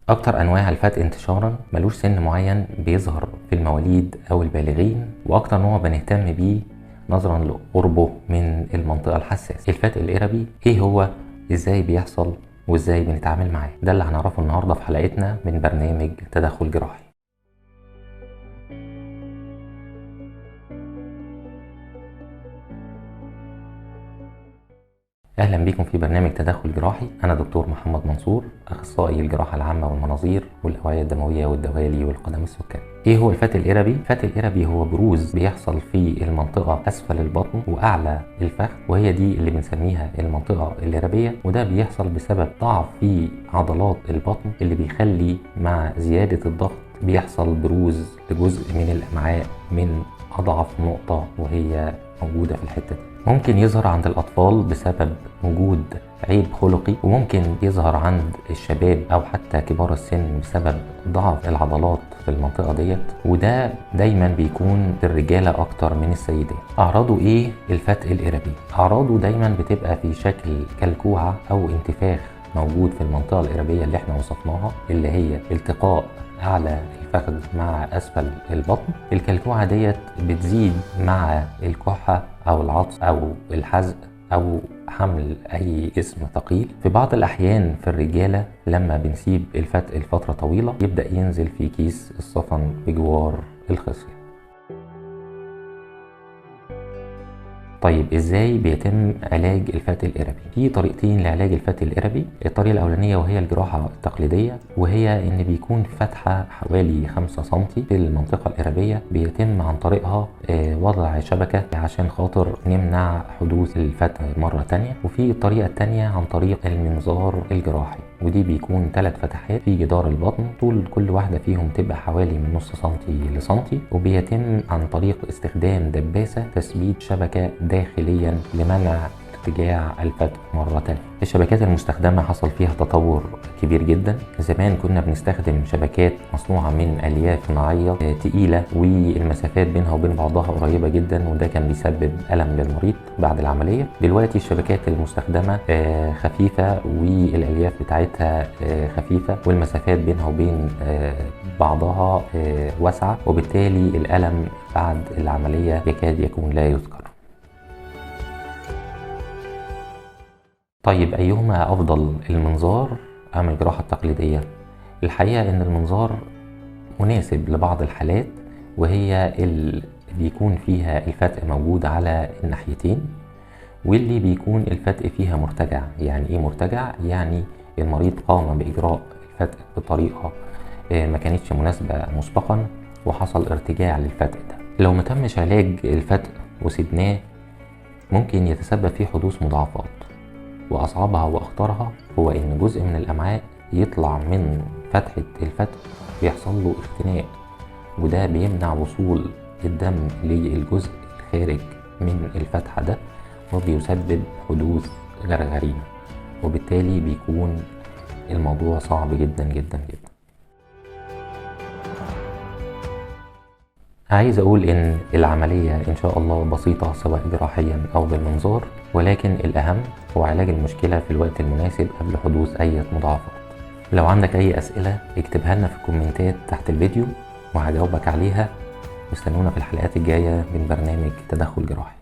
أكتر أنواع الفتق انتشارا ملوش سن معين بيظهر في المواليد أو البالغين، وأكتر نوع بنهتم بيه نظرا لقربه من المنطقة الحساسة. الفتق الإربي إيه هو؟ إزاي بيحصل؟ وإزاي بنتعامل معاه؟ ده اللي هنعرفه النهاردة في حلقتنا من برنامج تدخل جراحي. اهلا بيكم في برنامج تدخل جراحي. انا دكتور محمد منصور، اخصائي الجراحه العامه والمناظير والاوعيه الدمويه والدوالي والقدم السكري. ايه هو الفتق الإربي؟ الفتق الإربي هو بروز بيحصل في المنطقه اسفل البطن واعلى الفخذ، وهي دي اللي بنسميها المنطقه الإربيه، وده بيحصل بسبب ضعف في عضلات البطن اللي بيخلي مع زياده الضغط بيحصل بروز لجزء من الامعاء من اضعف نقطه وهي موجوده في الحته دي. ممكن يظهر عند الأطفال بسبب وجود عيب خلقي، وممكن يظهر عند الشباب أو حتى كبار السن بسبب ضعف العضلات في المنطقة ديت، وده دايما بيكون في الرجالة أكتر من السيدات. أعراضه إيه الفتق الإربي؟ أعراضه دايما بتبقى في شكل كلكوعة أو انتفاخ موجود في المنطقة الإربية اللي احنا وصفناها، اللي هي التقاء أعلى الفخذ مع أسفل البطن. الكلكوعة ديت بتزيد مع الكحة أو العطس أو الحزق أو حمل أي جسم ثقيل. في بعض الأحيان في الرجالة لما بنسيب الفتق لفترة طويلة يبدأ ينزل في كيس الصفن بجوار الخصية. طيب ازاي بيتم علاج الفتق الإربي؟ في طريقتين لعلاج الفتق الإربي. الطريقة الأولانية وهي الجراحة التقليدية، وهي إن بيكون فتحة حوالي 5 سم في المنطقة الإربية، بيتم عن طريقها وضع شبكة عشان خاطر نمنع حدوث الفتق مرة تانية. وفي الطريقة التانية عن طريق المنظار الجراحي، ودي بيكون 3 فتحات في جدار البطن، طول كل واحدة فيهم تبقى حوالي من نص سنتي لسنتي، وبيتم عن طريق استخدام دباسة تثبيت شبكة داخليا لمنع ارتجاع الفتق مرة تانية. الشبكات المستخدمة حصل فيها تطور كبير جدا. زمان كنا بنستخدم شبكات مصنوعة من ألياف صناعية تقيلة والمسافات بينها وبين بعضها قريبة جدا، وده كان بيسبب ألم للمريض بعد العملية. دلوقتي الشبكات المستخدمة خفيفة والألياف بتاعتها خفيفة، والمسافات بينها وبين بعضها واسعة، وبالتالي الألم بعد العملية يكاد يكون لا يذكر. طيب أيهما أفضل، المنظار أم الجراحة التقليدية؟ الحقيقة إن المنظار مناسب لبعض الحالات، وهي اللي بيكون فيها الفتق موجود على الناحيتين، واللي بيكون الفتق فيها مرتجع. يعني إيه مرتجع؟ يعني المريض قام بإجراء الفتق بطريقة ما كانتش مناسبة مسبقا وحصل ارتجاع للفتق ده. لو ما تمش علاج الفتق وسيبناه ممكن يتسبب في حدوث مضاعفات، وأصعبها وأخطرها هو إن جزء من الأمعاء يطلع من فتحة الفتق بيحصل له اختناق، وده بيمنع وصول الدم للجزء الخارج من الفتحة ده، وبيسبب حدوث غرغرينة، وبالتالي بيكون الموضوع صعب جدا جدا جدا. عايز أقول إن العملية إن شاء الله بسيطة سواء جراحيا أو بالمنظار، ولكن الأهم هو علاج المشكلة في الوقت المناسب قبل حدوث أي مضاعفات. لو عندك أي أسئلة اكتبها لنا في الكومنتات تحت الفيديو وهجاوبك عليها، واستنونا في الحلقات الجاية من برنامج تدخل جراحي.